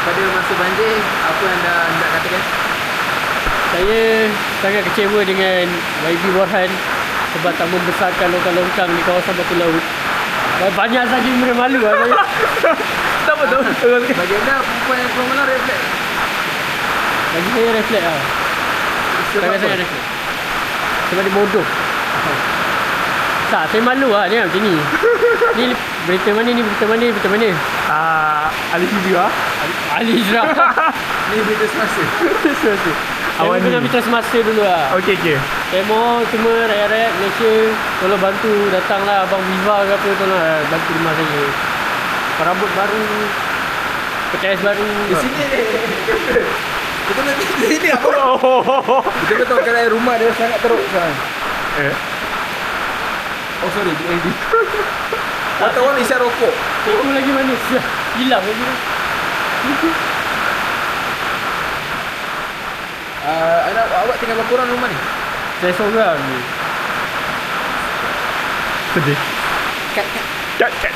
pada masa banjir, apa anda nak katakan? Saya sangat kecewa dengan YB Borhan sebab tak membesarkan longkang-longkang di kawasan batu laut. Banyak saja benda malu lah saya. Tak betul. Bagi anda, perempuan yang keluar malam refleks. Bagi saya refleks lah. Sangat-sangat refleks. Sebab dia bodoh. Tak, saya malu lah dia macam ni. Ni berita mana ni, berita mana, berita mana? Ali Hijrah. Ali Hijrah. Ni berita semasa. Saya Awak pernah ni. minta semasa dulu lah. Okey. Saya mohon semua rakyat-rakyat Malaysia tolong bantu, datanglah Abang Viva ke apa, tolong bantu rumah saya. Perabot baru, PTS baru. Di sini ni. Betul betul di sini apa? Betul betul kalau rumah dia sangat teruk sekarang. Oh sorry, BLD. Wartawan isyak rokok. Tengok lagi mana? Siap, hilang lagi. Awak tinggal berapa orang rumah ni? Saya seorang ni. Sedih. Kat Cat.